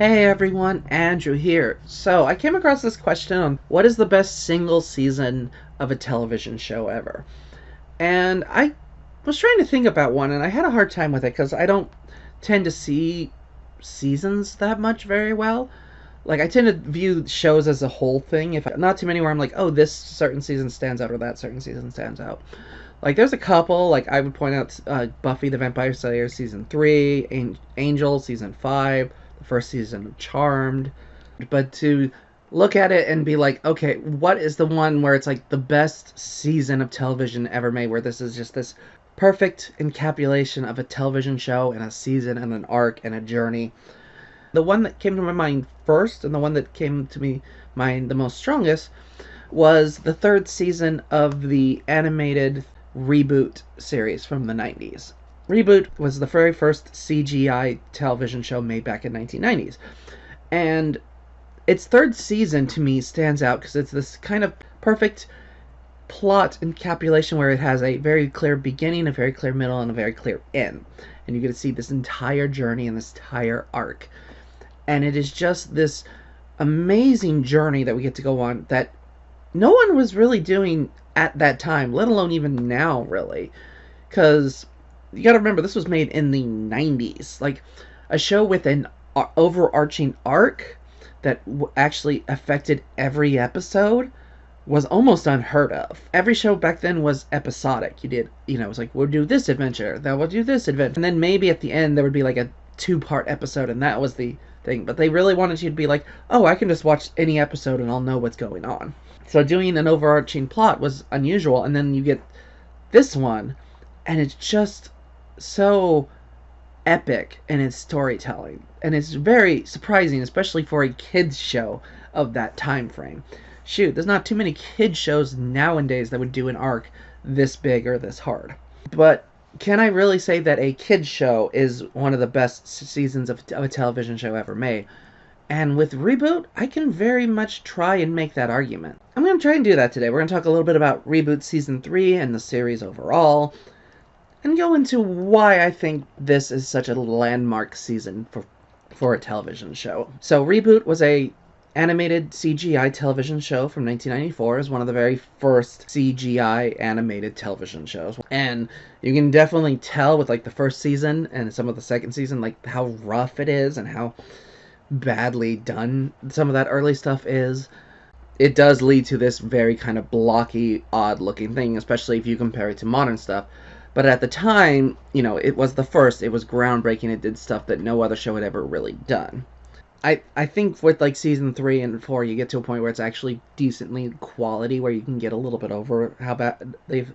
Hey everyone, Andrew here. So, I came across this question on what is the best single season of a television show ever? And I was trying to think about one, and I had a hard time with it because I don't tend to see seasons that much very well. Like, I tend to view shows as a whole thing, if not too many where I'm like, oh, this certain season stands out or that certain season stands out. Like, there's a couple, like, I would point out Buffy the Vampire Slayer Season 3, Angel Season 5, the first season of Charmed. But to look at it and be like, okay, what is the one where it's like the best season of television ever made, where this is just this perfect encapsulation of a television show and a season and an arc and a journey. The one that came to my mind first, and the one that came to me mind the most strongest, was the third season of the animated Reboot series from the 90s. Reboot was the very first CGI television show made back in 1990s. And its third season to me stands out because it's this kind of perfect plot encapsulation where it has a very clear beginning, a very clear middle, and a very clear end. And you get to see this entire journey and this entire arc. And it is just this amazing journey that we get to go on that no one was really doing at that time, let alone even now, really. Because you gotta remember, this was made in the 90s. Like, a show with an overarching arc that actually affected every episode was almost unheard of. Every show back then was episodic. It was like, we'll do this adventure, then we'll do this adventure. And then maybe at the end there would be like a 2-part episode, and that was the thing. But they really wanted you to be like, oh, I can just watch any episode and I'll know what's going on. So doing an overarching plot was unusual, and then you get this one, and it's just so epic in its storytelling. And it's very surprising, especially for a kids show of that time frame. Shoot, there's not too many kids shows nowadays that would do an arc this big or this hard. But can I really say that a kids show is one of the best seasons of a television show ever made? And with Reboot, I can very much try and make that argument. I'm going to try and do that today. We're going to talk a little bit about Reboot Season 3 and the series overall, and go into why I think this is such a landmark season for a television show. So Reboot was a animated CGI television show from 1994. It was one of the very first CGI animated television shows. And you can definitely tell with like the first season and some of the second season, like how rough it is and how badly done some of that early stuff is. It does lead to this very kind of blocky, odd looking thing, especially if you compare it to modern stuff. But at the time, it was the first, it was groundbreaking, it did stuff that no other show had ever really done. I think with like season 3 and 4, you get to a point where it's actually decently quality, where you can get a little bit over how bad the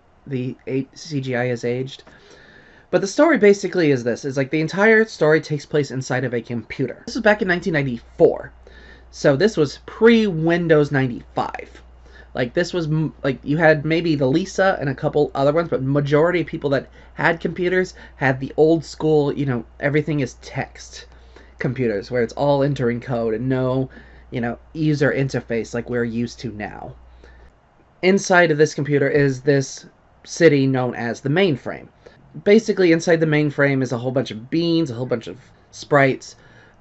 CGI has aged. But the story basically is this. It's like the entire story takes place inside of a computer. This was back in 1994. So this was pre-Windows 95. Like, this was, like, you had maybe the Lisa and a couple other ones, but majority of people that had computers had the old school, everything is text computers, where it's all entering code and no, user interface like we're used to now. Inside of this computer is this city known as the mainframe. Basically, inside the mainframe is a whole bunch of beings, a whole bunch of sprites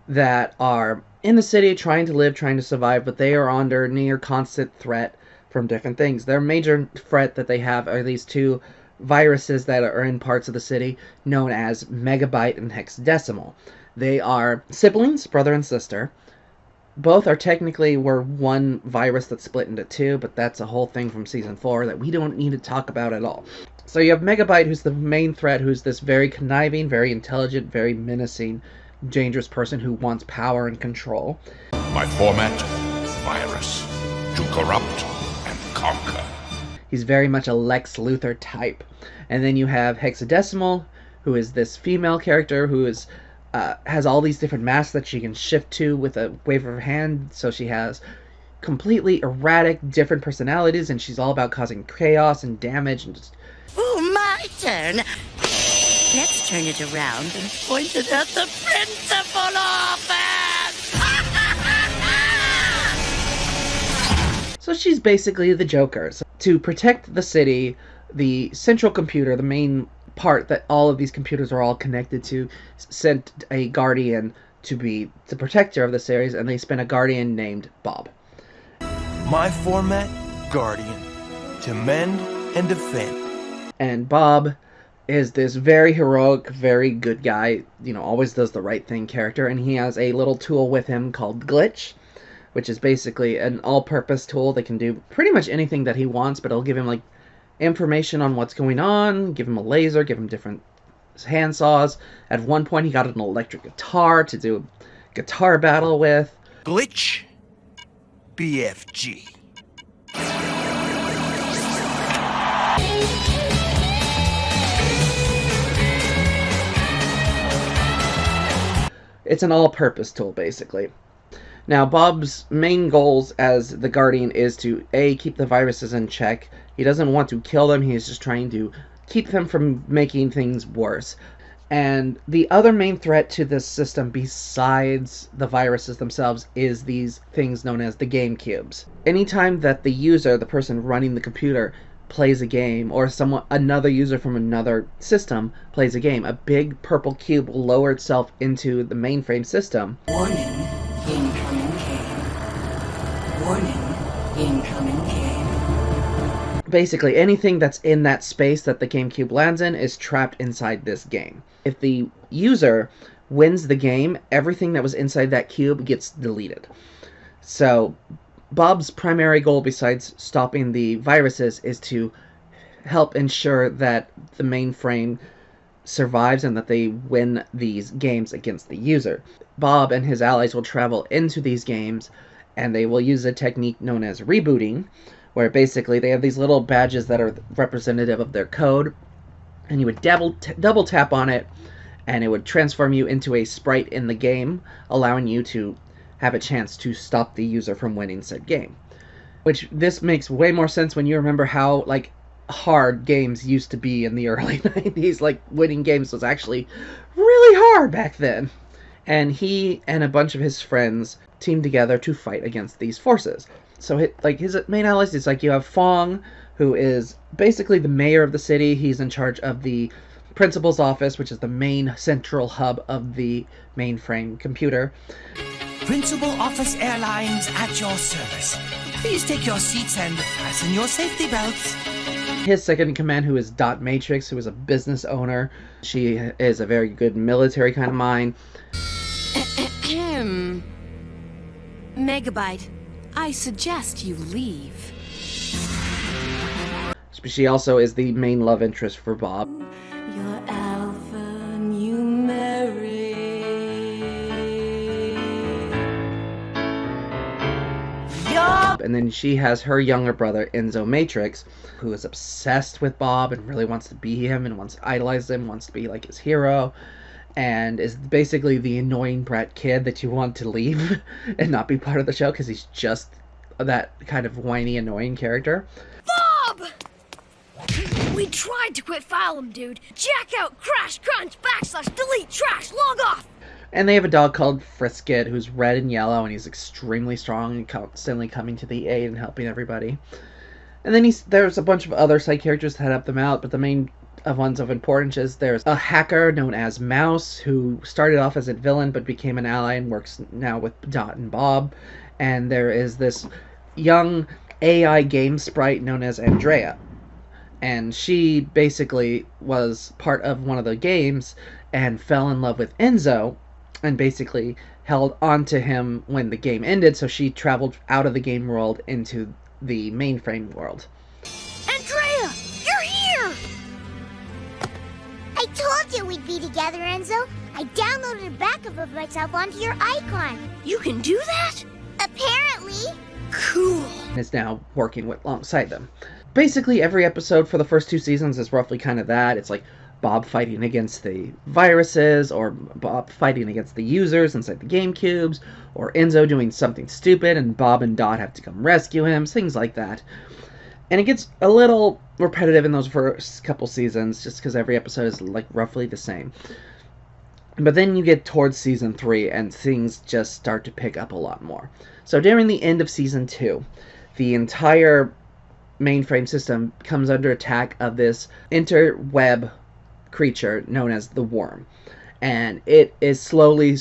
that are in the city trying to live, trying to survive, but they are under near constant threat from different things. Their major threat that they have are these two viruses that are in parts of the city known as Megabyte and Hexadecimal. They are siblings, brother and sister. Both were one virus that split into two, but that's a whole thing from season 4 that we don't need to talk about at all. So you have Megabyte, who's the main threat, who's this very conniving, very intelligent, very menacing, dangerous person who wants power and control. My format, virus. To corrupt and conquer. He's very much a Lex Luthor type. And then you have Hexadecimal, who is this female character who is has all these different masks that she can shift to with a wave of her hand. So she has completely erratic, different personalities, and she's all about causing chaos and damage and just... Oh, my turn. Let's turn it around and point it at the principal office. So she's basically the Joker. So to protect the city, the central computer, the main part that all of these computers are all connected to, sent a guardian to be the protector of the series, and they spin a guardian named Bob. My format, Guardian. To mend and defend. And Bob is this very heroic, very good guy, always does the right thing character, and he has a little tool with him called Glitch, which is basically an all-purpose tool that can do pretty much anything that he wants, but it'll give him, information on what's going on, give him a laser, give him different handsaws. At one point, he got an electric guitar to do a guitar battle with. Glitch, BFG. It's an all-purpose tool, basically. Now, Bob's main goals as the Guardian is to, A, keep the viruses in check. He doesn't want to kill them, he's just trying to keep them from making things worse. And the other main threat to this system, besides the viruses themselves, is these things known as the game cubes. Anytime that the user, the person running the computer, plays a game, or another user from another system plays a game, a big purple cube will lower itself into the mainframe system. Warning, incoming game. Warning, incoming game. Basically, anything that's in that space that the game cube lands in is trapped inside this game. If the user wins the game, everything that was inside that cube gets deleted. So Bob's primary goal, besides stopping the viruses, is to help ensure that the mainframe survives and that they win these games against the user. Bob and his allies will travel into these games, and they will use a technique known as rebooting, where basically they have these little badges that are representative of their code, and you would double tap on it, and it would transform you into a sprite in the game, allowing you to have a chance to stop the user from winning said game. Which, this makes way more sense when you remember how, hard games used to be in the early 90s. Winning games was actually really hard back then. And he and a bunch of his friends team together to fight against these forces. So, his main allies is, you have Fong, who is basically the mayor of the city. He's in charge of the principal's office, which is the main central hub of the mainframe computer. Principal Office Airlines at your service. Please take your seats and fasten your safety belts. His second in command, who is Dot Matrix, who is a business owner. She is a very good military kind of mind. Megabyte, I suggest you leave. She also is the main love interest for Bob. You're alpha numeric. And then she has her younger brother, Enzo Matrix, who is obsessed with Bob and really wants to be him and wants to idolize him, wants to be like his hero, and is basically the annoying brat kid that you want to leave and not be part of the show because he's just that kind of whiny, annoying character. Bob! We tried to quit Phylum, dude. Jack out, crash, crunch, backslash, delete, trash, log off! And they have a dog called Frisket, who's red and yellow, and he's extremely strong and constantly coming to the aid and helping everybody. And then there's a bunch of other side characters that help them out, but the main ones of importance is there's a hacker known as Mouse, who started off as a villain but became an ally and works now with Dot and Bob. And there is this young AI game sprite known as Andrea. And she basically was part of one of the games and fell in love with Enzo, and basically held on to him when the game ended, so she traveled out of the game world into the mainframe world. Andrea! You're here! I told you we'd be together, Enzo. I downloaded a backup of myself onto your icon. You can do that? Apparently. Cool. And is now working alongside them. Basically, every episode for the first 2 seasons is roughly kind of that. It's like Bob fighting against the viruses, or Bob fighting against the users inside the game cubes, or Enzo doing something stupid and Bob and Dot have to come rescue him, things like that. And it gets a little repetitive in those first couple seasons, just because every episode is roughly the same. But then you get towards season 3 and things just start to pick up a lot more. So during the end of season 2, the entire mainframe system comes under attack of this interweb creature known as the Worm. and it is slowly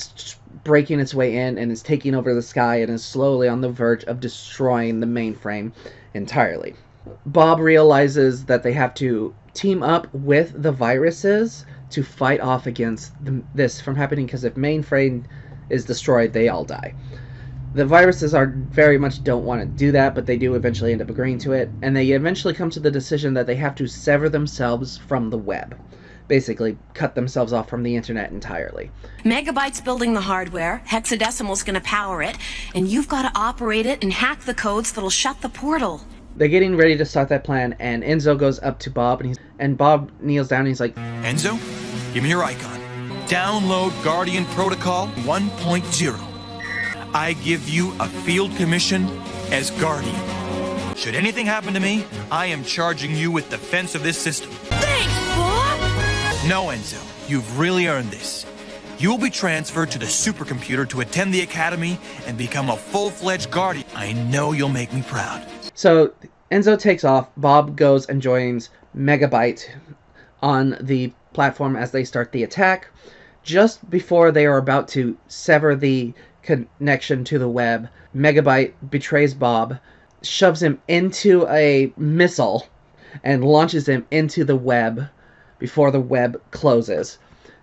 breaking its way in and is taking over the sky and is slowly on the verge of destroying the mainframe entirely. Bob realizes that they have to team up with the viruses to fight off against this from happening, because if mainframe is destroyed, they all die. The viruses very much don't want to do that, but they do eventually end up agreeing to it, and they eventually come to the decision that they have to sever themselves from the web. Basically, cut themselves off from the internet entirely. Megabyte's building the hardware, Hexadecimal's gonna power it, and you've got to operate it and hack the codes that'll shut the portal. They're getting ready to start that plan, and Enzo goes up to Bob, and Bob kneels down and he's like, Enzo, give me your icon. Download Guardian Protocol 1.0. I give you a field commission as Guardian. Should anything happen to me, I am charging you with defense of this system. Thanks, Bob! No, Enzo, you've really earned this. You will be transferred to the supercomputer to attend the academy and become a full-fledged Guardian. I know you'll make me proud. So Enzo takes off. Bob goes and joins Megabyte on the platform as they start the attack. Just before they are about to sever the connection to the web, Megabyte betrays Bob, shoves him into a missile, and launches him into the web before the web closes,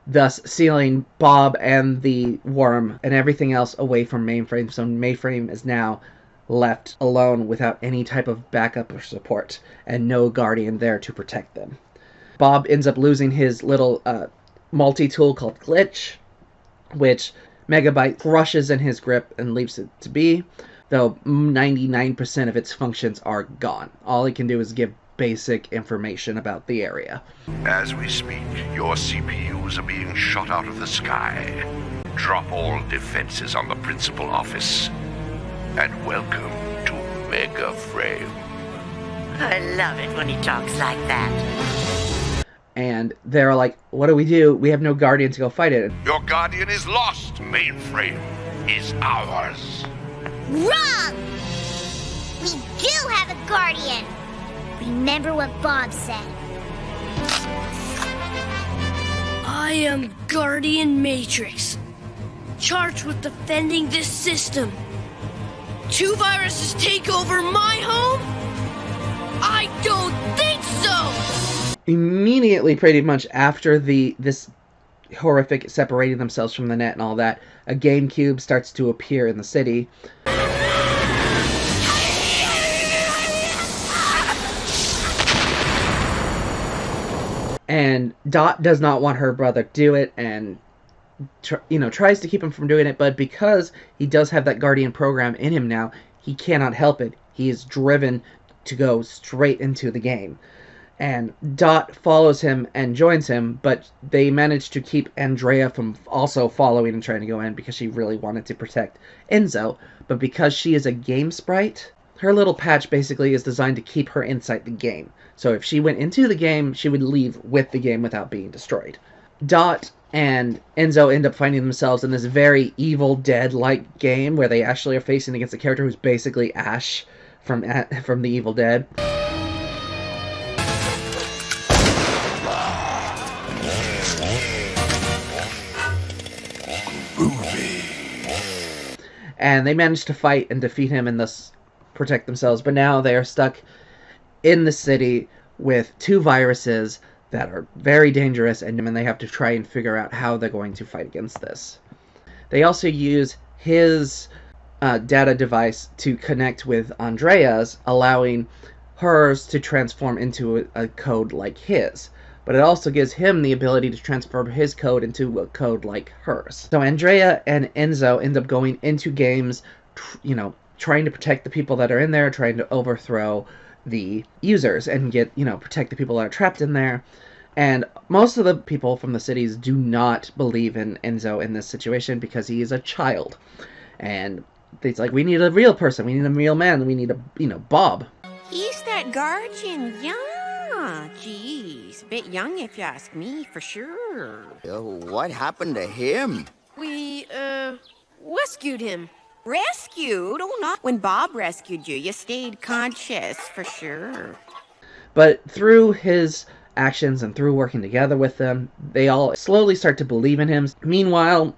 thus sealing Bob and the worm and everything else away from Mainframe. So Mainframe is now left alone without any type of backup or support, and no Guardian there to protect them. Bob ends up losing his little multi-tool called Glitch, which Megabyte crushes in his grip and leaves it to be, though 99% of its functions are gone. All it can do is give basic information about the area. As we speak, your CPUs are being shot out of the sky. Drop all defenses on the principal office. And welcome to Mega Frame. I love it when he talks like that. And they're like, what do? We have no Guardian to go fight it. Your Guardian is lost. Mainframe is ours. Wrong! We do have a Guardian! Remember what Bob said. I am Guardian Matrix, charged with defending this system. 2 viruses take over my home? I don't think so! Immediately, pretty much after this horrific separating themselves from the net and all that, a GameCube starts to appear in the city. And Dot does not want her brother to do it, and tries to keep him from doing it, but because he does have that Guardian program in him now, he cannot help it. He is driven to go straight into the game. And Dot follows him and joins him, but they manage to keep Andrea from also following and trying to go in because she really wanted to protect Enzo. But because she is a game sprite, her little patch basically is designed to keep her inside the game. So if she went into the game, she would leave with the game without being destroyed. Dot and Enzo end up finding themselves in this very Evil Dead-like game where they actually are facing against a character who's basically Ash from the Evil Dead. And they manage to fight and defeat him and thus protect themselves. But now they are stuck in the city with 2 viruses that are very dangerous, and they have to try and figure out how they're going to fight against this. They also use his data device to connect with Andrea's, allowing hers to transform into a code like his. But it also gives him the ability to transform his code into a code like hers. So Andrea and Enzo end up going into games, trying to protect the people that are in there, trying to overthrow the users and protect the people that are trapped in there. And most of the people from the cities do not believe in Enzo in this situation because he is a child. And it's like, we need a real person, we need a real man, we need a, Bob. He's that Guardian, yeah. Geez, a bit young if you ask me, for sure. What happened to him? We, rescued him. Rescued? Oh, not when Bob rescued you. You stayed conscious, for sure. But through his actions and through working together with them, they all slowly start to believe in him. Meanwhile,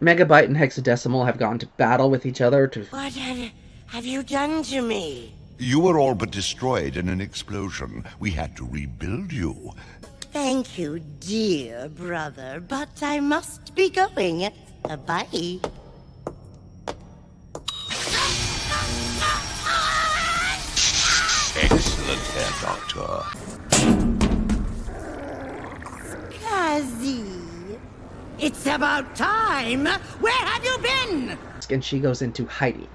Megabyte and Hexadecimal have gone to battle with each other to... What have you done to me? You were all but destroyed in an explosion. We had to rebuild you. Thank you, dear brother, but I must be going. Bye. Excellent, Herr Doctor. Kazi, it's about time. Where have you been? And she goes into hiding.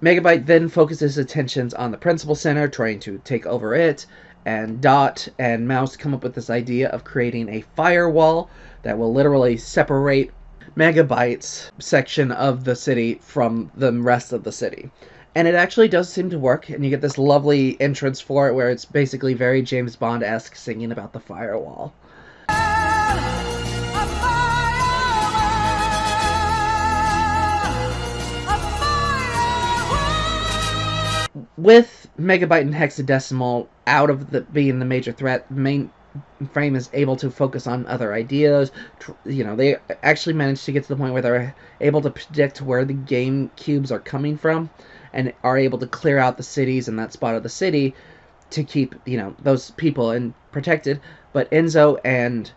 Megabyte then focuses attentions on the Principal Center, trying to take over it, and Dot and Mouse come up with this idea of creating a firewall that will literally separate Megabyte's section of the city from the rest of the city. And it actually does seem to work, and you get this lovely entrance for it where it's basically very James Bond-esque, singing about the firewall. With Megabyte and Hexadecimal out of being the major threat, Mainframe is able to focus on other ideas. They actually managed to get to the point where they're able to predict where the game cubes are coming from, and are able to clear out the cities in that spot of the city to keep, those people protected. But Enzo and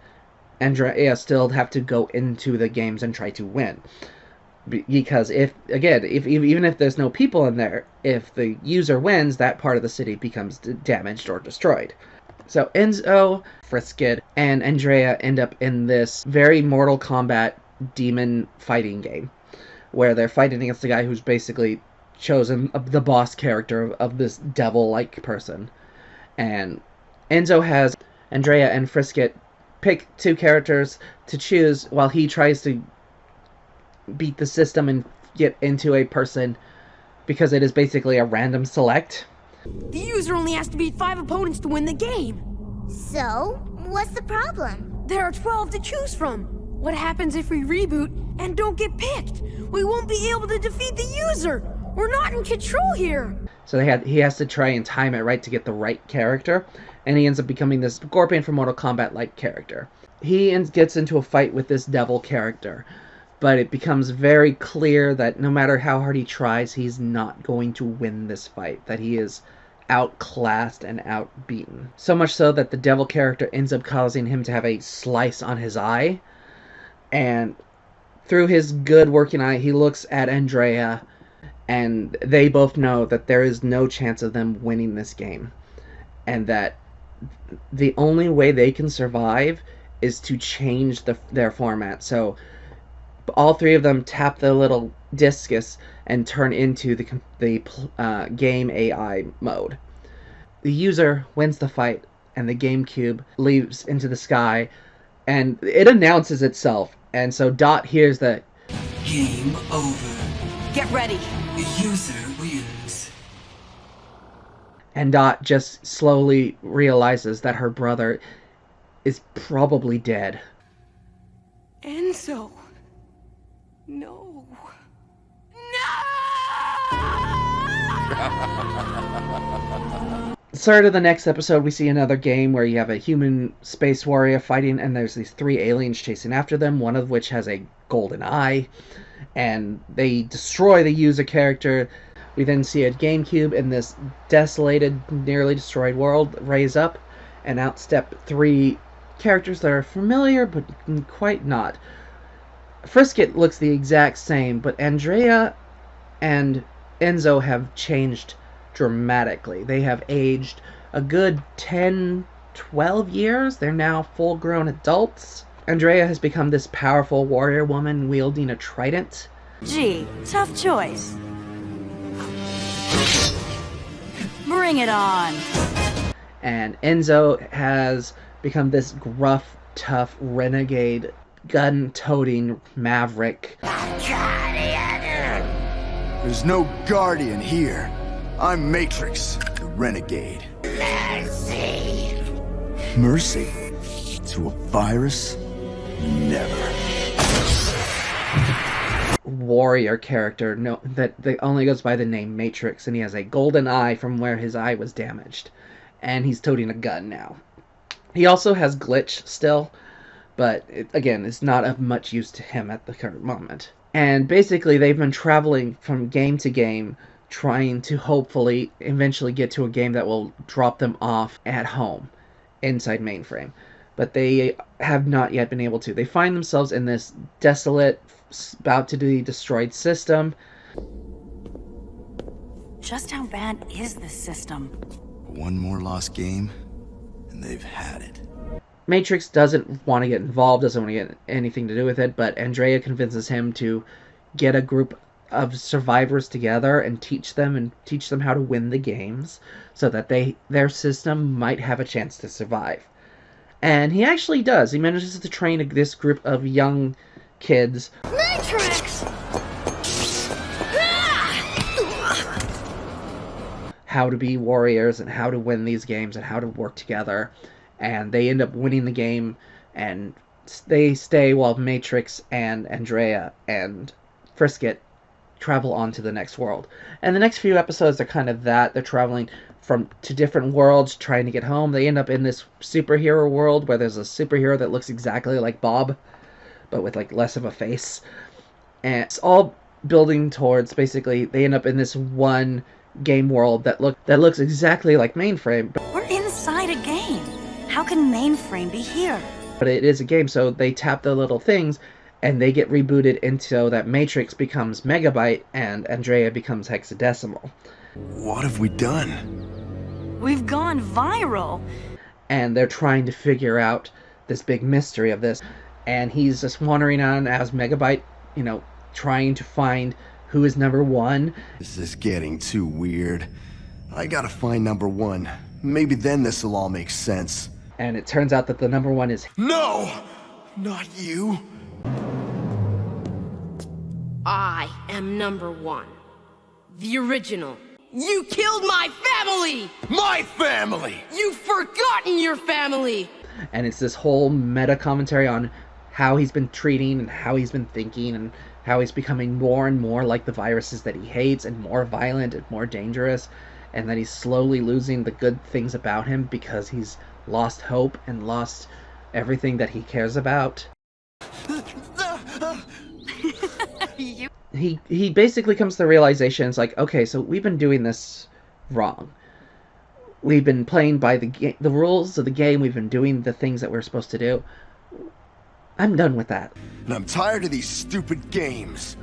Andrea still have to go into the games and try to win. Because even if there's no people in there, if the user wins, that part of the city becomes damaged or destroyed. So Enzo, Frisket, and Andrea end up in this very Mortal Kombat demon fighting game, where they're fighting against a guy who's basically chosen the boss character of this devil-like person. And Enzo has Andrea and Frisket pick two characters to choose while he tries to beat the system and get into a person, because it is basically a random select. The user only has to beat 5 opponents to win the game. So, what's the problem? There are 12 to choose from. What happens if we reboot and don't get picked? We won't be able to defeat the user. We're not in control here. So he has to try and time it right to get the right character, and he ends up becoming this Scorpion from Mortal Kombat-like character. He gets into a fight with this devil character, but it becomes very clear that no matter how hard he tries, he's not going to win this fight, that he is outclassed and outbeaten. So much so that the devil character ends up causing him to have a slice on his eye, and through his good working eye, he looks at Andrea, and they both know that there is no chance of them winning this game, and that the only way they can survive is to change their format. So all three of them tap the little discus and turn into the game AI mode. The user wins the fight, and the GameCube leaps into the sky, and it announces itself. And so Dot hears the Game over. Get ready. The user wins. And Dot just slowly realizes that her brother is probably dead. Enzo. No. Start of the next episode, we see another game where you have a human space warrior fighting, and there's these 3 aliens chasing after them, one of which has a golden eye, and they destroy the user character. We then see a GameCube in this desolated, nearly destroyed world raise up, and out step 3 characters that are familiar, but quite not. Frisket looks the exact same, but Andrea and Enzo have changed dramatically. They have aged a good 10, 12 years. They're now full-grown adults. Andrea has become this powerful warrior woman wielding a trident. Gee, tough choice. Bring it on. And Enzo has become this gruff, tough, renegade, gun-toting maverick. There's no Guardian here. I'm Matrix, the renegade. Mercy. Mercy? To a virus? Never. Warrior character that only goes by the name Matrix, and he has a golden eye from where his eye was damaged, and he's toting a gun now. He also has glitch still, but again, it's not of much use to him at the current moment. And basically, they've been traveling from game to game, trying to hopefully eventually get to a game that will drop them off at home inside mainframe. But they have not yet been able to. They find themselves in this desolate, about to be destroyed system. Just how bad is this system? One more lost game, and they've had it. Matrix doesn't want to get involved, doesn't want to get anything to do with it, but Andrea convinces him to get a group of survivors together and teach them how to win the games so that their system might have a chance to survive. And he actually does. He manages to train this group of young kids. Matrix! How to be warriors and how to win these games and how to work together. And they end up winning the game, and they stay while Matrix and Andrea and Frisket travel on to the next world. And the next few episodes are kind of that. They're traveling to different worlds, trying to get home. They end up in this superhero world where there's a superhero that looks exactly like Bob, but with like less of a face. And it's all building towards, basically, they end up in this one game world that looks exactly like mainframe. We're inside a game. How can mainframe be here? But it is a game, so they tap the little things and they get rebooted into that Matrix becomes Megabyte and Andrea becomes hexadecimal. What have we done? We've gone viral. And they're trying to figure out this big mystery of this. And he's just wandering on as Megabyte, trying to find who is number one. This is getting too weird. I gotta find number one. Maybe then this'll all make sense. And it turns out that the number one is... No! Not you! I am number one. The original. You killed my family! My family! You've forgotten your family! And it's this whole meta commentary on how he's been treating and how he's been thinking and how he's becoming more and more like the viruses that he hates and more violent and more dangerous, and that he's slowly losing the good things about him because he's lost hope and lost everything that he cares about. He basically comes to the realization, it's like, okay, so we've been doing this wrong. We've been playing by the rules of the game. We've been doing the things that we're supposed to do. I'm done with that. And I'm tired of these stupid games.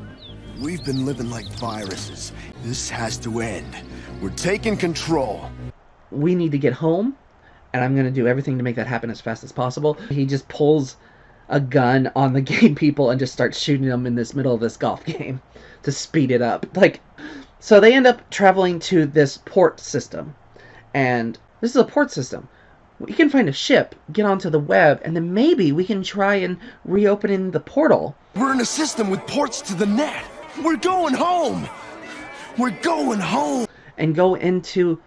We've been living like viruses. This has to end. We're taking control. We need to get home, and I'm going to do everything to make that happen as fast as possible. He just pulls a gun on the game people and just starts shooting them in this middle of this golf game to speed it up. So they end up traveling to this port system, and this is a port system. We can find a ship, get onto the web, and then maybe we can try and reopen the portal. We're in a system with ports to the net. We're going home. We're going home. And go into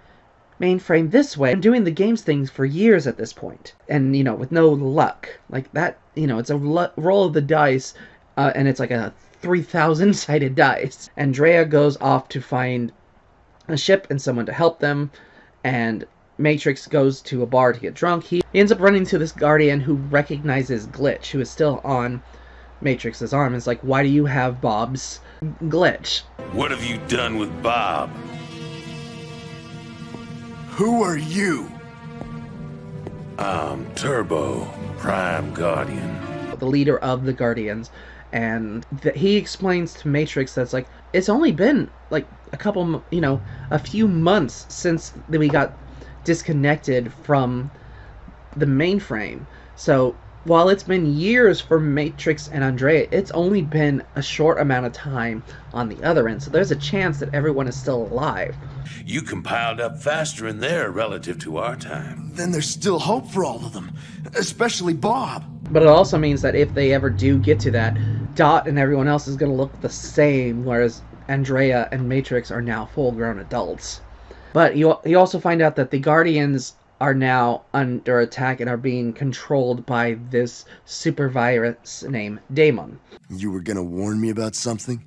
mainframe this way. I'm doing the games things for years at this point. And, with no luck. Like that, it's a roll of the dice, and it's like a 3,000-sided dice. Andrea goes off to find a ship and someone to help them, and Matrix goes to a bar to get drunk. He ends up running to this Guardian who recognizes Glitch, who is still on Matrix's arm. It's like, why do you have Bob's glitch? What have you done with Bob? Who are you? I'm Turbo, Prime Guardian. The leader of the Guardians. And he explains to Matrix that's like, it's only been like a few months since we got disconnected from the mainframe. So while it's been years for Matrix and Andrea, it's only been a short amount of time on the other end. So there's a chance that everyone is still alive. You compiled up faster in there relative to our time. Then there's still hope for all of them, especially Bob. But it also means that if they ever do get to that, Dot and everyone else is going to look the same, whereas Andrea and Matrix are now full-grown adults. But you also find out that the Guardians are now under attack and are being controlled by this super virus named Daemon. You were gonna warn me about something?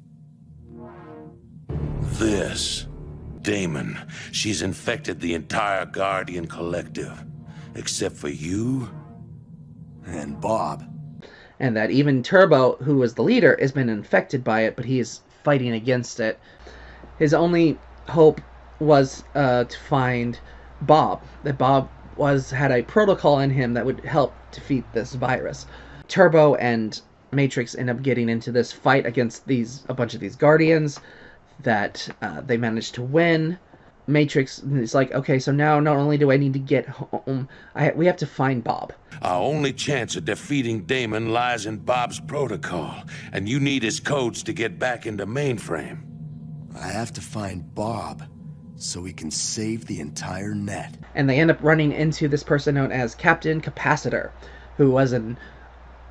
This. Daemon. She's infected the entire Guardian collective. except for you and Bob. And that even Turbo, who was the leader, has been infected by it, but he is fighting against it. His only hope was to find Bob. That Bob had a protocol in him that would help defeat this virus. Turbo and Matrix end up getting into this fight against a bunch of these Guardians that they managed to win. Matrix is like, okay, so now not only do I need to get home, we have to find Bob. Our only chance of defeating Damon lies in Bob's protocol, and you need his codes to get back into mainframe. I have to find Bob so we can save the entire net. And they end up running into this person known as Captain Capacitor, who was an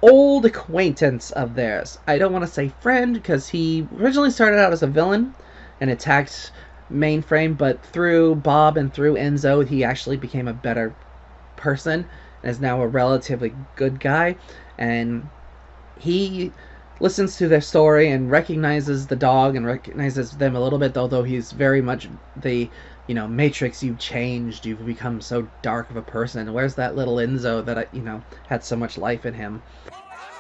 old acquaintance of theirs. I don't want to say friend, because he originally started out as a villain and attacked mainframe, but through Bob and through Enzo, he actually became a better person and is now a relatively good guy. And he listens to their story and recognizes the dog and recognizes them a little bit, although he's very much the, Matrix, you've changed, you've become so dark of a person. Where's that little Enzo that, had so much life in him?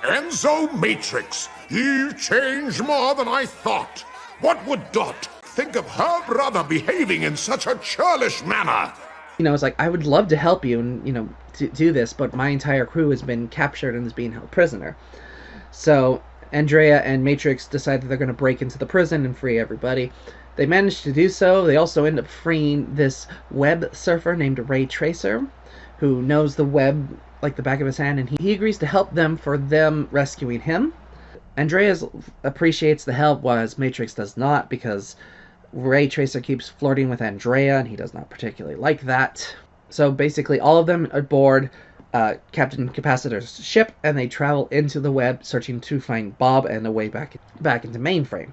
Enzo Matrix, you've changed more than I thought. What would Dot think of her brother behaving in such a churlish manner? It's like, I would love to help you and, to do this, but my entire crew has been captured and is being held prisoner. So Andrea and Matrix decide that they're going to break into the prison and free everybody. They manage to do so. They also end up freeing this web surfer named Ray Tracer, who knows the web like the back of his hand, and he agrees to help them for them rescuing him. Andrea appreciates the help, whereas Matrix does not, because Ray Tracer keeps flirting with Andrea, and he does not particularly like that. So basically, all of them are aboard Captain Capacitor's ship, and they travel into the web, searching to find Bob and the way back into mainframe.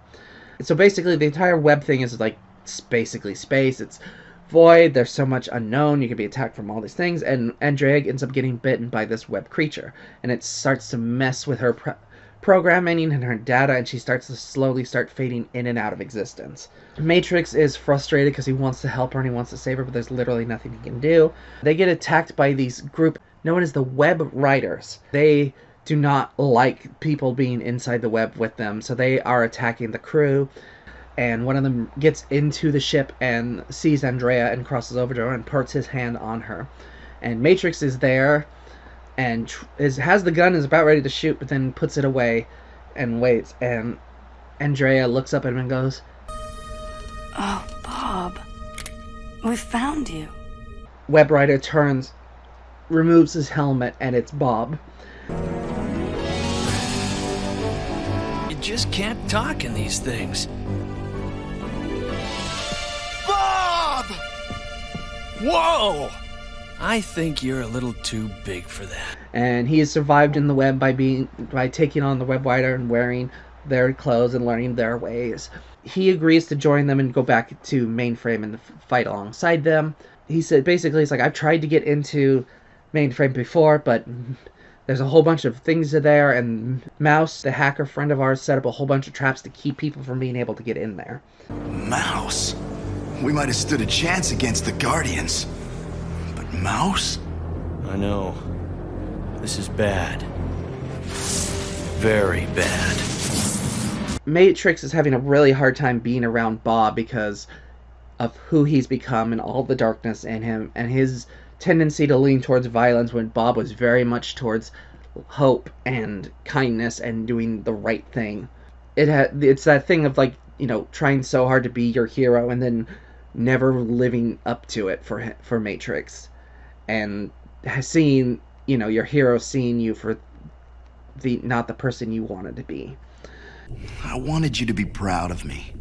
So basically, the entire web thing is like basically space. It's void. There's so much unknown. You can be attacked from all these things, and Andrea ends up getting bitten by this web creature, and it starts to mess with her programming and her data, and she starts to slowly start fading in and out of existence. Matrix is frustrated because he wants to help her and he wants to save her, but there's literally nothing he can do. They get attacked by these group known as the Web Riders. They do not like people being inside the web with them, so they are attacking the crew, and one of them gets into the ship and sees Andrea and crosses over to her and puts his hand on her. And Matrix is there and has the gun, is about ready to shoot, but then puts it away and waits. And Andrea looks up at him and goes, "Oh, Bob, we found you." Web Rider turns, removes his helmet, and it's Bob. You just can't talk in these things. Bob! Whoa! I think you're a little too big for that. And he has survived in the web by taking on the Web Rider and wearing their clothes and learning their ways. He agrees to join them and go back to mainframe and fight alongside them. He said, basically, he's like, I've tried to get into mainframe before, but there's a whole bunch of things there, and Mouse, the hacker friend of ours, set up a whole bunch of traps to keep people from being able to get in there. Mouse? We might have stood a chance against the Guardians. But Mouse? I know. This is bad. Very bad. Matrix is having a really hard time being around Bob because of who he's become and all the darkness in him, and his tendency to lean towards violence when Bob was very much towards hope and kindness and doing the right thing. It's that thing of, like, trying so hard to be your hero and then never living up to it for Matrix, and seeing your hero seeing you for not the person you wanted to be. I wanted you to be proud of me,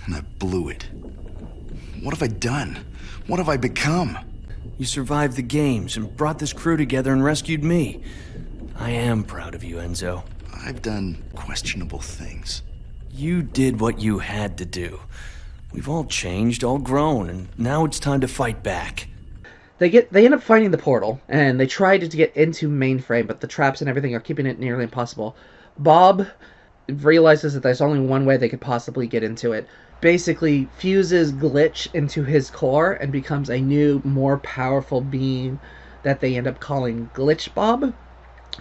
and I blew it. What have I done? What have I become? You survived the games and brought this crew together and rescued me. I am proud of you, Enzo. I've done questionable things. You did what you had to do. We've all changed, all grown, and now it's time to fight back. They end up finding the portal, and they try to get into mainframe, but the traps and everything are keeping it nearly impossible. Bob realizes that there's only one way they could possibly get into it. Basically fuses glitch into his core and becomes a new, more powerful being that they end up calling Glitch Bob.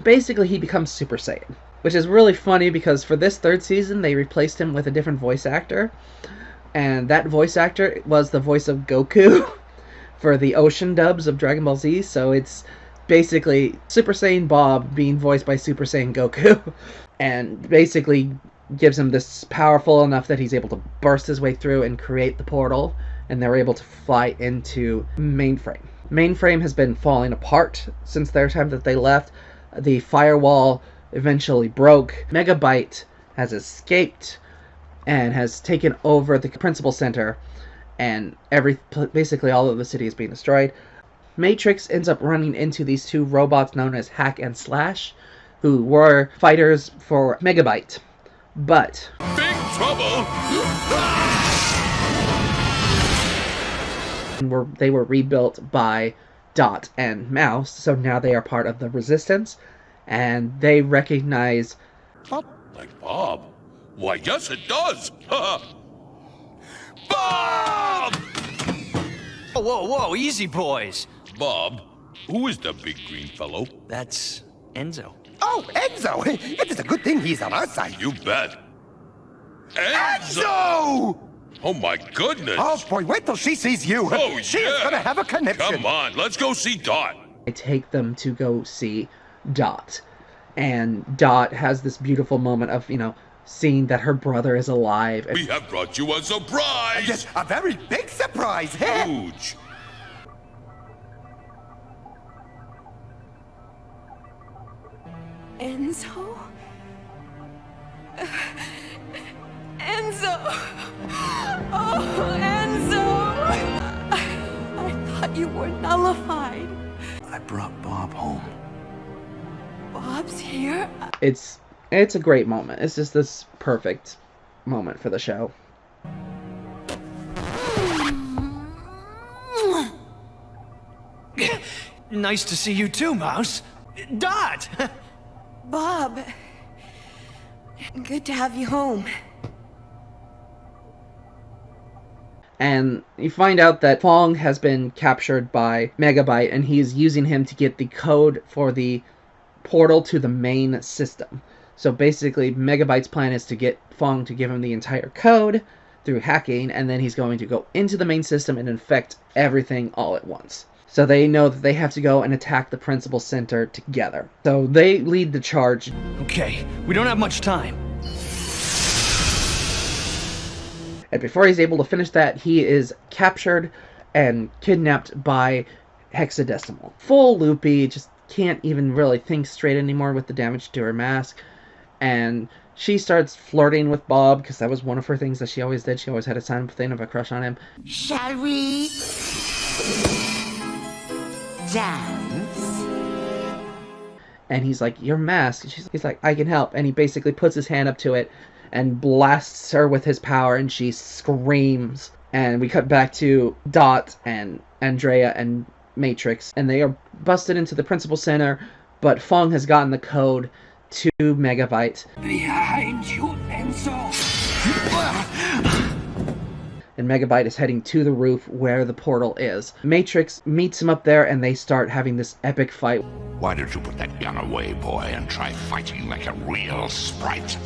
Basically, he becomes Super Saiyan, which is really funny because for this third season, they replaced him with a different voice actor, and that voice actor was the voice of Goku for the Ocean dubs of Dragon Ball Z, so it's basically Super Saiyan Bob being voiced by Super Saiyan Goku, and basically gives him this powerful enough that he's able to burst his way through and create the portal, and they're able to fly into Mainframe. Mainframe has been falling apart since their time that they left. The firewall eventually broke. Megabyte has escaped and has taken over the principal center, and basically all of the city is being destroyed. Matrix ends up running into these two robots known as Hack and Slash, who were fighters for Megabyte. But Big trouble! They were rebuilt by Dot and Mouse, so now they are part of the Resistance, and they recognize... Like Bob? Why, yes it does! Bob! Whoa, easy, boys. Bob, who is the big green fellow? That's Enzo. Oh, Enzo! It is a good thing he's on our side. You bet. Enzo! Oh my goodness! Oh boy, wait till she sees you. Oh, she is gonna have a conniption. Come on, let's go see Dot. I take them to go see Dot. And Dot has this beautiful moment of, seeing that her brother is alive. We have brought you a surprise! Yes, a very big surprise. Huge. Enzo? Enzo! Oh, Enzo! I thought you were nullified. I brought Bob home. Bob's here? It's a great moment. It's just this perfect moment for the show. Nice to see you too, Mouse. Dot! Bob. Good to have you home. And you find out that Fong has been captured by Megabyte, and he is using him to get the code for the portal to the main system. So basically, Megabyte's plan is to get Fong to give him the entire code through hacking, and then he's going to go into the main system and infect everything all at once. So they know that they have to go and attack the principal center together. So they lead the charge. Okay, we don't have much time. And before he's able to finish that, he is captured and kidnapped by Hexadecimal. Full loopy, just can't even really think straight anymore with the damage to her mask. And she starts flirting with Bob, because that was one of her things that she always did. She always had a something of a crush on him. Shall we dance? And he's like, your mask. He's like, I can help. And he basically puts his hand up to it and blasts her with his power, and she screams. And we cut back to Dot and Andrea and Matrix, and they are busted into the principal center, but Fong has gotten the code to Megabyte. Behind you, Enzo! And Megabyte is heading to the roof where the portal is. Matrix meets him up there, and they start having this epic fight. Why don't you put that gun away, boy, and try fighting like a real sprite?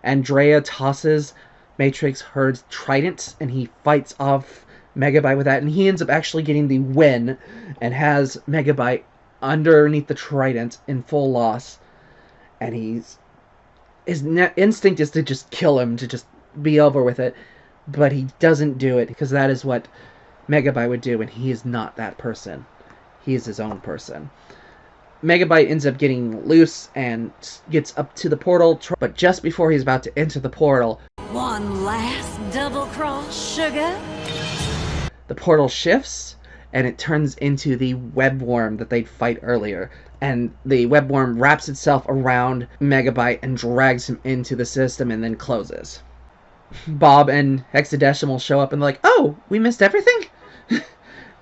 Andrea tosses Matrix her trident, and he fights off Megabyte with that, and he ends up actually getting the win and has Megabyte underneath the trident in full loss. And his instinct is to just kill him, to just be over with it, but he doesn't do it, because that is what Megabyte would do, and he is not that person. He is his own person. Megabyte ends up getting loose and gets up to the portal, but just before he's about to enter the portal, One last double-cross, sugar? the portal shifts, and it turns into the webworm that they'd fight earlier. And the webworm wraps itself around Megabyte and drags him into the system and then closes. Bob and Hexadecimal show up and they're like, oh, we missed everything?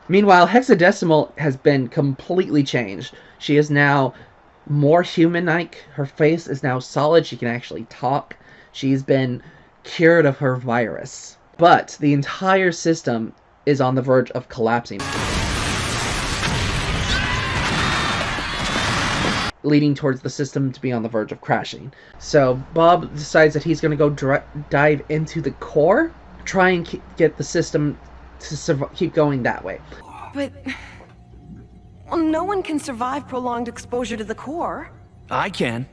Meanwhile, Hexadecimal has been completely changed. She is now more human-like. Her face is now solid. She can actually talk. She's been cured of her virus. But the entire system is on the verge of collapsing, leading towards the system to be on the verge of crashing. So Bob decides that he's going to go dive into the core, try and get the system to keep going that way. But... well, no one can survive prolonged exposure to the core. I can.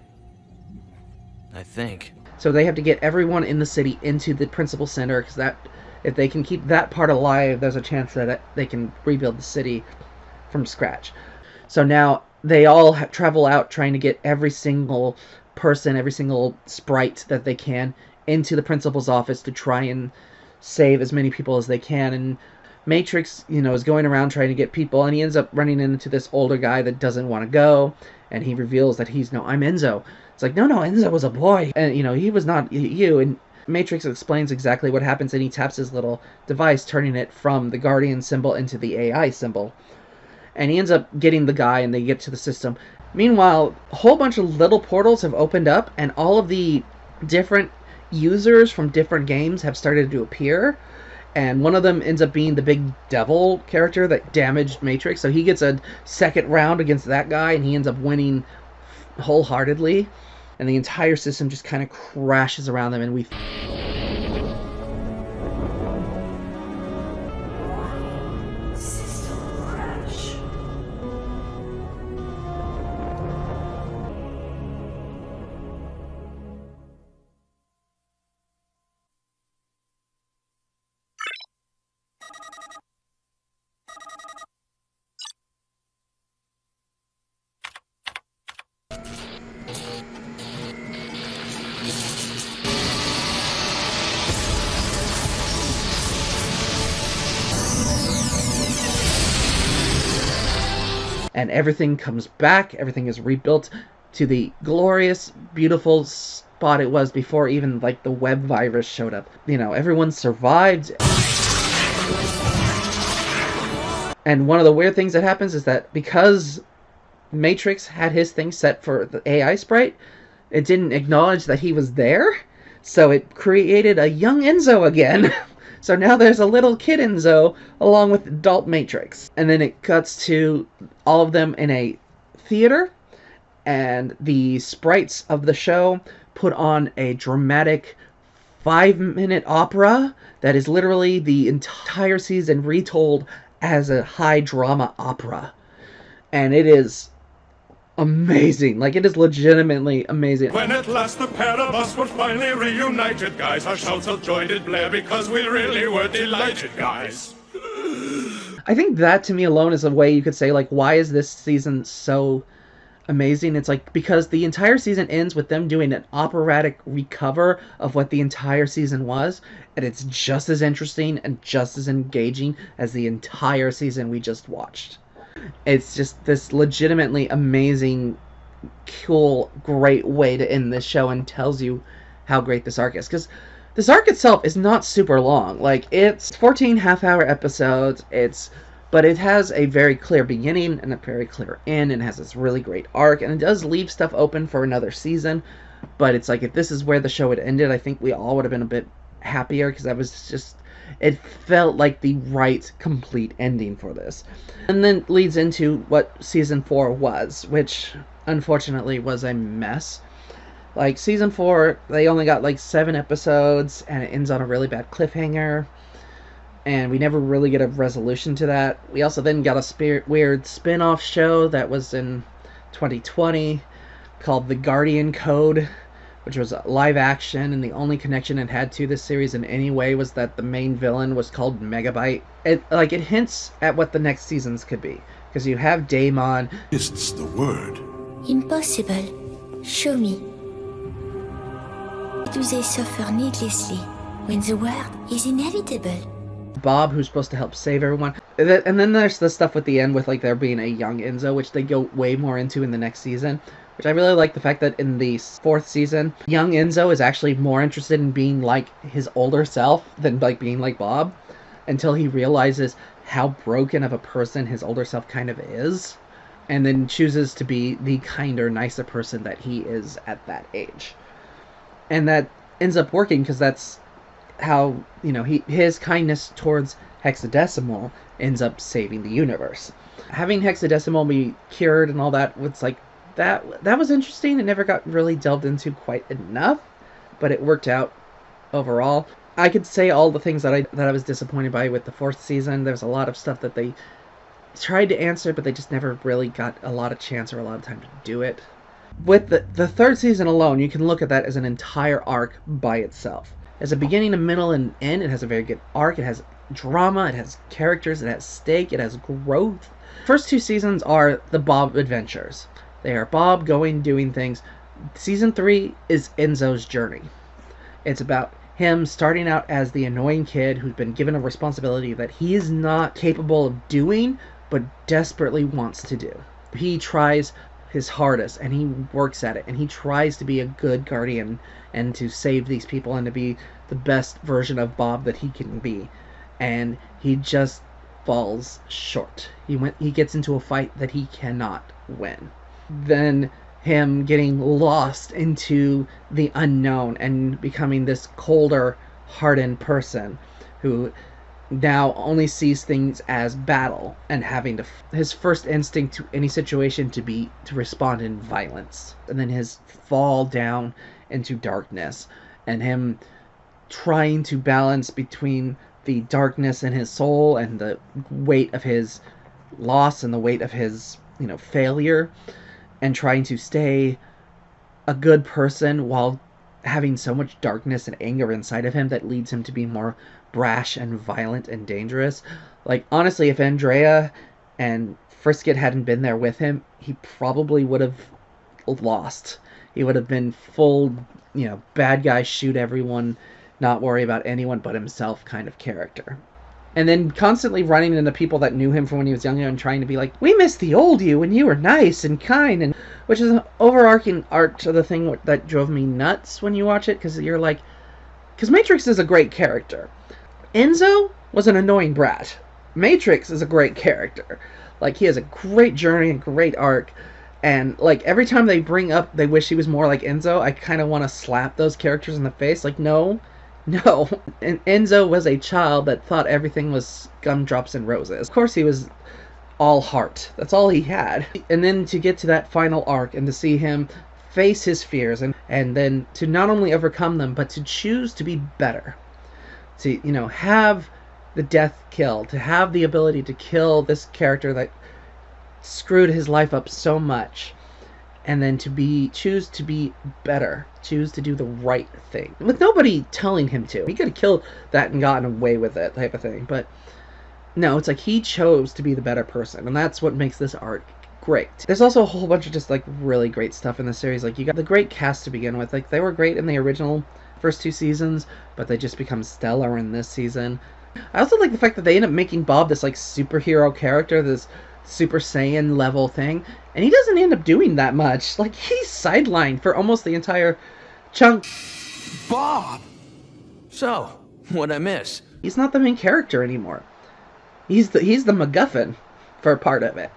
I think. So they have to get everyone in the city into the principal center, because that, if they can keep that part alive, there's a chance that they can rebuild the city from scratch. So now they all travel out trying to get every single person, every single sprite that they can into the principal's office to try and save as many people as they can. And Matrix, is going around trying to get people, and he ends up running into this older guy that doesn't want to go, and he reveals that I'm Enzo. It's like, no, Enzo was a boy, and, he was not you, and Matrix explains exactly what happens, and he taps his little device, turning it from the Guardian symbol into the AI symbol, and he ends up getting the guy, and they get to the system. Meanwhile, a whole bunch of little portals have opened up, and all of the different users from different games have started to appear. And one of them ends up being the big devil character that damaged Matrix. So he gets a second round against that guy, and he ends up winning wholeheartedly. And the entire system just kind of crashes around them, and we... System crash. And everything comes back, everything is rebuilt to the glorious, beautiful spot it was before even, the web virus showed up. Everyone survived. And one of the weird things that happens is that because Matrix had his thing set for the AI sprite, it didn't acknowledge that he was there, so it created a young Enzo again. So now there's a little kid Enzo along with adult Matrix. And then it cuts to all of them in a theater, and the sprites of the show put on a dramatic 5-minute opera that is literally the entire season retold as a high drama opera. And it is amazing. It is legitimately amazing. When at last the pair of us were finally reunited, guys, our shouts of joy did blare because we really were delighted, guys. I think that, to me alone, is a way you could say, why is this season so amazing? It's because the entire season ends with them doing an operatic recover of what the entire season was, and it's just as interesting and just as engaging as the entire season we just watched. It's just this legitimately amazing, cool, great way to end this show, and tells you how great this arc is. Because this arc itself is not super long. It's 14 half-hour episodes, but it has a very clear beginning and a very clear end, and has this really great arc, and it does leave stuff open for another season. But it's if this is where the show had ended, I think we all would have been a bit happier, because that was just... it felt like the right, complete ending for this. And then leads into what Season 4 was, which, unfortunately, was a mess. Season 4, they only got, 7 episodes, and it ends on a really bad cliffhanger. And we never really get a resolution to that. We also then got a weird spin-off show that was in 2020, called The Guardian Code, which was live action, and the only connection it had to this series in any way was that the main villain was called Megabyte. It hints at what the next seasons could be, because you have Daemon. It's the word. Impossible. Show me. Do they suffer needlessly when the word is inevitable? Bob, who's supposed to help save everyone. And then there's the stuff at the end with there being a young Enzo, which they go way more into in the next season. Which I really like the fact that in the 4th season, young Enzo is actually more interested in being like his older self than being like Bob, until he realizes how broken of a person his older self kind of is, and then chooses to be the kinder, nicer person that he is at that age. And that ends up working because that's how, his kindness towards Hexadecimal ends up saving the universe. Having Hexadecimal be cured and all that was like, that was interesting. It never got really delved into quite enough, but it worked out overall. I could say all the things that I was disappointed by with the 4th season. There's a lot of stuff that they tried to answer, but they just never really got a lot of chance or a lot of time to do it. With the 3rd season alone, you can look at that as an entire arc by itself. As a beginning, a middle, and end, it has a very good arc. It has drama, it has characters, it has stake, it has growth. First 2 seasons are the Bob adventures. They are Bob doing things. Season 3 is Enzo's journey. It's about him starting out as the annoying kid who's been given a responsibility that he is not capable of doing, but desperately wants to do. He tries his hardest, and he works at it, and he tries to be a good guardian, and to save these people, and to be the best version of Bob that he can be. And he just falls short. He gets into a fight that he cannot win. Then him getting lost into the unknown and becoming this colder, hardened person who now only sees things as battle, and having to his first instinct to any situation to respond in violence. And then his fall down into darkness, and him trying to balance between the darkness in his soul and the weight of his loss and the weight of his failure, and trying to stay a good person while having so much darkness and anger inside of him that leads him to be more brash and violent and dangerous. Like, honestly, if Andrea and Frisket hadn't been there with him, he probably would have lost. He would have been full, bad guy, shoot everyone, not worry about anyone but himself kind of character. And then constantly running into people that knew him from when he was younger and trying to be like, we miss the old you when you were nice and kind, and which is an overarching arc to the thing that drove me nuts when you watch it, because you're like, because Matrix is a great character. Enzo was an annoying brat. Matrix is a great character. Like, he has a great journey and great arc, and like every time they bring up they wish he was more like Enzo, I kind of want to slap those characters in the face. Like, no. And Enzo was a child that thought everything was gumdrops and roses. Of course he was all heart. That's all he had. And then to get to that final arc and to see him face his fears and then to not only overcome them, but to choose to be better. To, have the death kill. To have the ability to kill this character that screwed his life up so much. And then choose to be better. Choose to do the right thing. With nobody telling him to. He could have killed that and gotten away with it, type of thing. But no, it's like he chose to be the better person. And that's what makes this arc great. There's also a whole bunch of just like really great stuff in the series. Like, you got the great cast to begin with. Like, they were great in the original first 2 seasons, but they just become stellar in this season. I also like the fact that they end up making Bob this like superhero character, this Super Saiyan level thing, and he doesn't end up doing that much. Like, he's sidelined for almost the entire chunk. Bob! So, what'd I miss? He's not the main character anymore. He's the MacGuffin for part of it.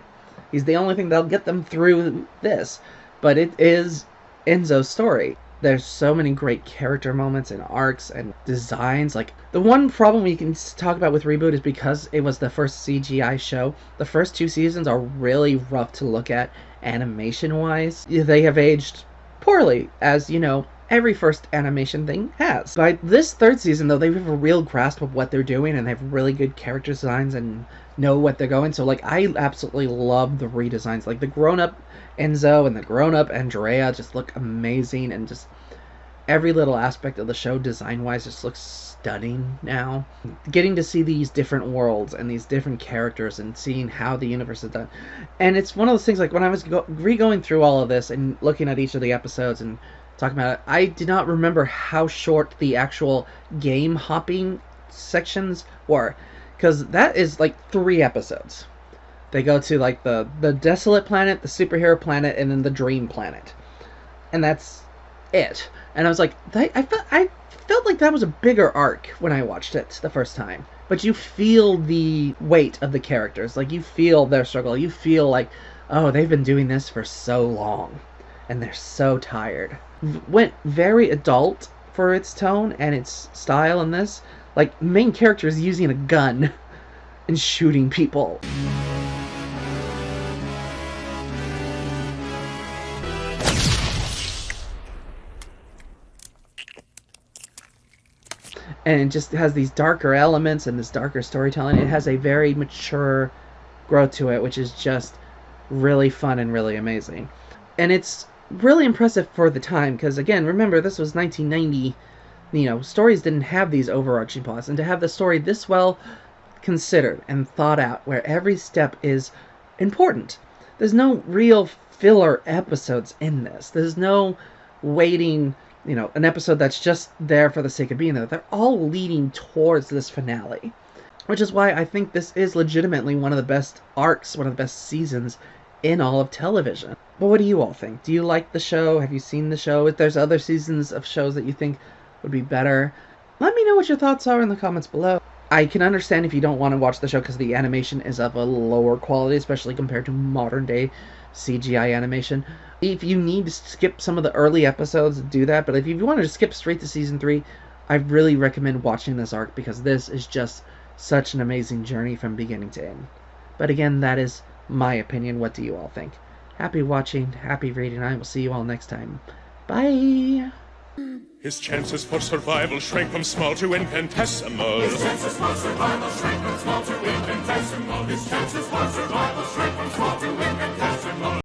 He's the only thing that'll get them through this. But it is Enzo's story. There's so many great character moments and arcs and designs. Like, the one problem we can talk about with Reboot is because it was the first CGI show, the first 2 seasons are really rough to look at animation-wise. They have aged poorly, as, every first animation thing has. By this 3rd season, though, they have a real grasp of what they're doing, and they have really good character designs and know what they're going. So, like, I absolutely love the redesigns. Like, the grown-up Enzo and the grown-up Andrea just look amazing, and just every little aspect of the show design-wise just looks stunning now. Getting to see these different worlds and these different characters and seeing how the universe is done. And it's one of those things, like, when I was re-going through all of this and looking at each of the episodes and talking about it, I did not remember how short the actual game hopping sections were, because that is like 3 episodes. They go to like the desolate planet, the superhero planet, and then the dream planet, and that's it. And I was like, I felt like that was a bigger arc when I watched it the first time. but you feel the weight of the characters. Like, you feel their struggle. You feel like, oh, they've been doing this for so long, and they're so tired. Went very adult for its tone and its style in this. Like, main character is using a gun and shooting people. And it just has these darker elements and this darker storytelling. It has a very mature growth to it, which is just really fun and really amazing. And it's really impressive for the time, because again, remember, this was 1990. You know, stories didn't have these overarching plots, and to have the story this well considered and thought out, where every step is important. There's no real filler episodes in this. There's no waiting, you know, an episode that's just there for the sake of being there. They're all leading towards this finale, which is why I think this is legitimately one of the best arcs, one of the best seasons in all of television. But what do you all think? Do you like the show? Have you seen the show? If there's other seasons of shows that you think would be better, let me know what your thoughts are in the comments below. I can understand if you don't want to watch the show because the animation is of a lower quality, especially compared to modern day CGI animation. If you need to skip some of the early episodes, do that. But if you want to skip straight to season 3, I really recommend watching this arc, because this is just such an amazing journey from beginning to end. But again, that is my opinion. What do you all think? Happy watching, happy reading. I will see you all next time. Bye! His chances for survival shrink from small to infinitesimal. His chances for survival shrink from small to infinitesimal. His chances for survival shrink from small to infinitesimal.